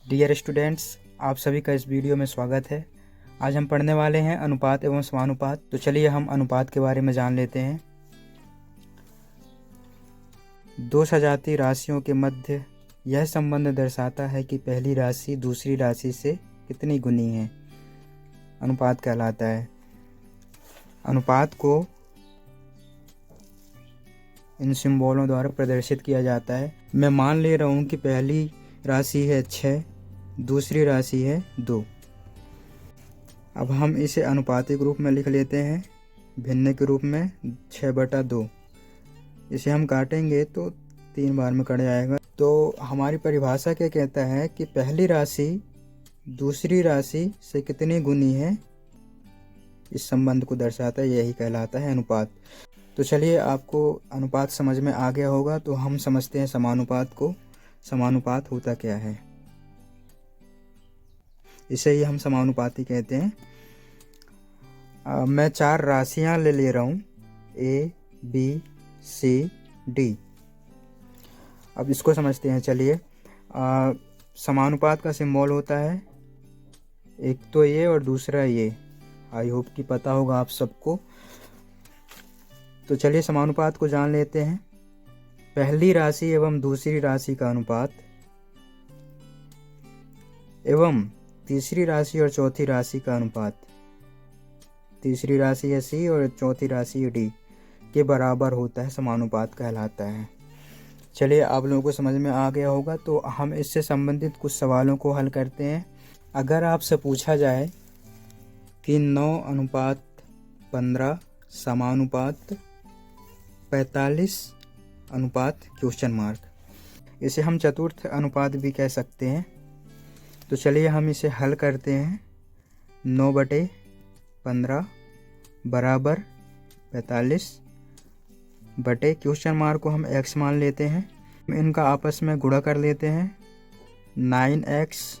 Dear students, आप सभी का इस वीडियो में स्वागत है। आज हम पढ़ने वाले हैं अनुपात एवं समानुपात। तो चलिए हम अनुपात के बारे में जान लेते हैं। दो सजातीय राशियों के मध्य यह संबंध दर्शाता है कि पहली राशि दूसरी राशि से कितनी गुनी है, अनुपात कहलाता है। अनुपात को इन सिंबलों द्वारा प्रदर्शित किया जाता है। मैं मान ले रहा हूँ कि पहली राशि है 6, दूसरी राशि है 2। अब हम इसे अनुपातिक रूप में लिख लेते हैं, भिन्न के रूप में 6/2। इसे हम काटेंगे तो 3 बार में कट जाएगा। तो हमारी परिभाषा क्या कहता है कि पहली राशि दूसरी राशि से कितनी गुनी है, इस संबंध को दर्शाता है, यही कहलाता है अनुपात। तो चलिए, आपको अनुपात समझ में आ गया होगा, तो हम समझते हैं समानुपात को। समानुपात होता क्या है, इसे ही हम समानुपाती कहते हैं। मैं 4 राशियां ले रहा हूँ, A, B, C, D। अब इसको समझते हैं। चलिए, समानुपात का सिंबल होता है, एक तो ये और दूसरा ये। आई होप कि पता होगा आप सबको। तो चलिए समानुपात को जान लेते हैं। पहली राशि एवं दूसरी राशि का अनुपात एवं तीसरी राशि और चौथी राशि का अनुपात, तीसरी राशि है C और चौथी राशि है D, के बराबर होता है, समानुपात कहलाता है। चलिए, आप लोगों को समझ में आ गया होगा। तो हम इससे संबंधित कुछ सवालों को हल करते हैं। अगर आपसे पूछा जाए कि 9:15 समानुपात 45:, इसे हम चतुर्थ अनुपात भी कह सकते हैं। तो चलिए हम इसे हल करते हैं। 9/15 बराबर 45 को हम x मान लेते हैं। इनका आपस में गुणा कर लेते हैं। 9x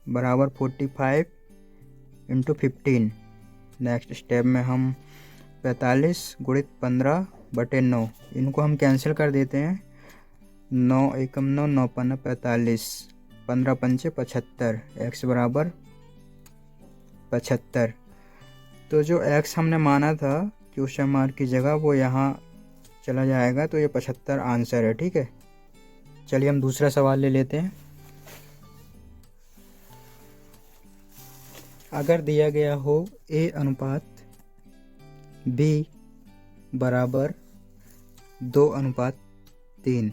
बराबर 45 × 15। नेक्स्ट स्टेप में हम 45 × 15/9, इनको हम कैंसिल कर देते हैं। 9 एकम 9, 9 पन्ना 45, 15 पंचे 75, x बराबर 75। तो जो x हमने माना था क्वेश्चन मार्क की जगह, वो यहाँ चला जाएगा, तो ये 75 आंसर है। ठीक है, चलिए हम दूसरा सवाल ले लेते हैं। अगर दिया गया हो A:3 बराबर 2:3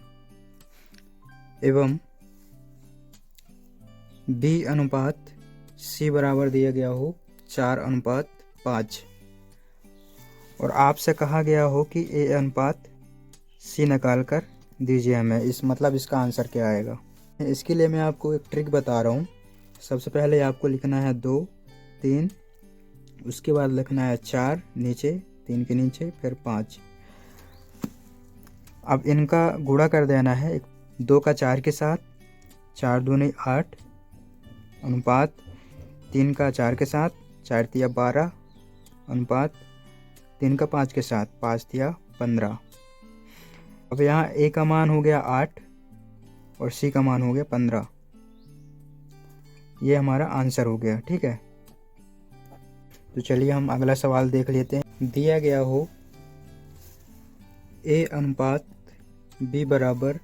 एवं B:C बराबर दिया गया हो 4:5, और आपसे कहा गया हो कि A:C निकाल कर दीजिए हमें, इसका आंसर क्या आएगा। इसके लिए मैं आपको एक ट्रिक बता रहा हूँ। सबसे पहले आपको लिखना है 2, 3, उसके बाद लिखना है 4 नीचे, 3 के नीचे, फिर 5। अब इनका गुणा कर देना है 2 का 4 के साथ, 4 दूनी 8, अनुपात 3 का 4 के साथ, 4 तिया 12, अनुपात 3 का 5 के साथ, 5 तिया 15। अब यहाँ A का मान हो गया 8 और C का मान हो गया 15। ये हमारा आंसर हो गया। ठीक है, तो चलिए हम अगला सवाल देख लेते हैं। दिया गया हो A:B बराबर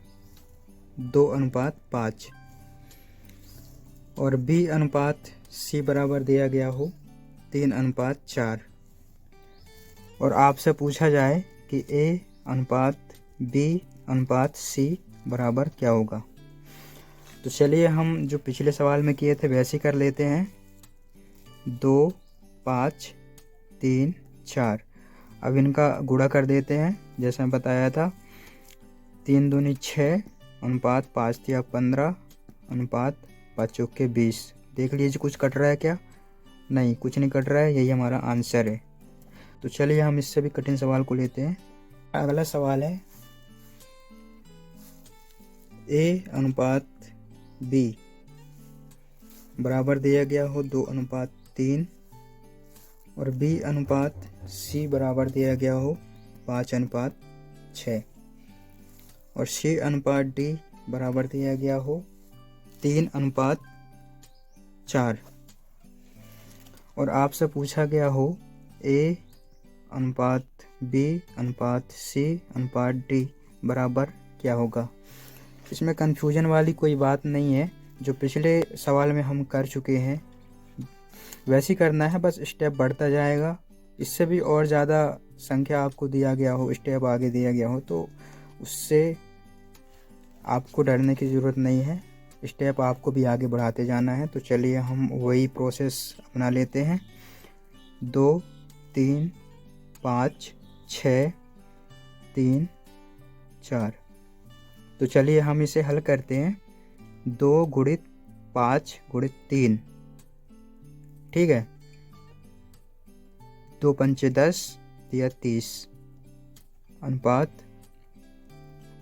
2:5 और B:C बराबर दिया गया हो 3:4, और आपसे पूछा जाए कि A:B:C बराबर क्या होगा। तो चलिए हम जो पिछले सवाल में किए थे वैसे कर लेते हैं। 2, 5, 3, 4। अब इनका गुणा कर देते हैं, जैसे मैं बताया था। 3 दूनी 6, अनुपात 5 तिया 15, अनुपात 5 चौके 20। देख लीजिए कुछ कट रहा है क्या? नहीं, कुछ नहीं कट रहा है, यही हमारा आंसर है। तो चलिए हम इससे भी कठिन सवाल को लेते हैं। अगला सवाल है A:B बराबर दिया गया हो 2:3 और B:C बराबर दिया गया हो 5:6 और C:D बराबर दिया गया हो 3:5 4 और आपसे पूछा गया हो A अनुपात B अनुपात C अनुपात D बराबर क्या होगा। इसमें कन्फ्यूजन वाली कोई बात नहीं है, जो पिछले सवाल में हम कर चुके हैं वैसे ही करना है, बस स्टेप बढ़ता जाएगा। इससे भी और ज़्यादा संख्या आपको दिया गया हो, स्टेप आगे दिया गया हो, तो उससे आपको डरने की ज़रूरत नहीं है, स्टेप आपको भी आगे बढ़ाते जाना है। तो चलिए हम वही प्रोसेस अपना लेते हैं। 2 3 5 6 3 4। तो चलिए हम इसे हल करते हैं। 2 गुणित 5 गुणित 3, ठीक है। 2 पंचे 10 या 30 अनुपात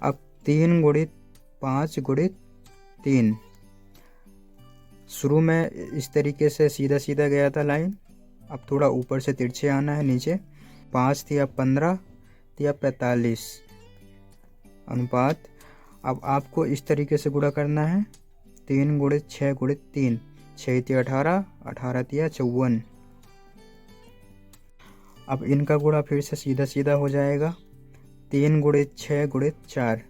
अब 3 गुणित 5 गुणित 3। शुरू में इस तरीके से सीधा सीधा गया था लाइन, अब थोड़ा ऊपर से तिरछे आना है नीचे। 5 थी अब 15 थी अब 45 अनुपात अब आपको इस तरीके से गुणा करना है। 3 गुणित 6 गुणित 3, 6 थी 18, 18 थी 54। अब इनका गुणा फिर से सीधा सीधा हो जाएगा। 3 गुणित 6 गुणित 4,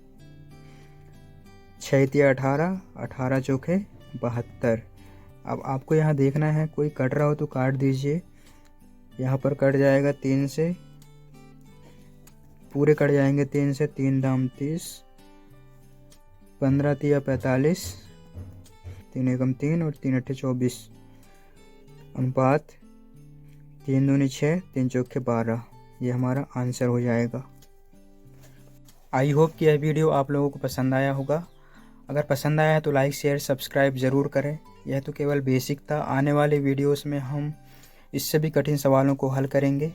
6 थी 18, 18 चौके 72। अब आपको यहाँ देखना है, कोई कट रहा हो तो काट दीजिए। यहाँ पर कट जाएगा 3 से, पूरे कट जाएंगे 3 से। 3 दाम 30, 15 थी 45, 3 एकम 3 और 3 अट्ठे 24 अनुपात 3 दूनी 6, 3 चौके 12। ये हमारा आंसर हो जाएगा। आई होप कि यह वीडियो आप लोगों को पसंद आया होगा। अगर पसंद आया है तो लाइक शेयर सब्सक्राइब ज़रूर करें। यह तो केवल बेसिक था, आने वाले वीडियोस में हम इससे भी कठिन सवालों को हल करेंगे।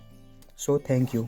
So thank you.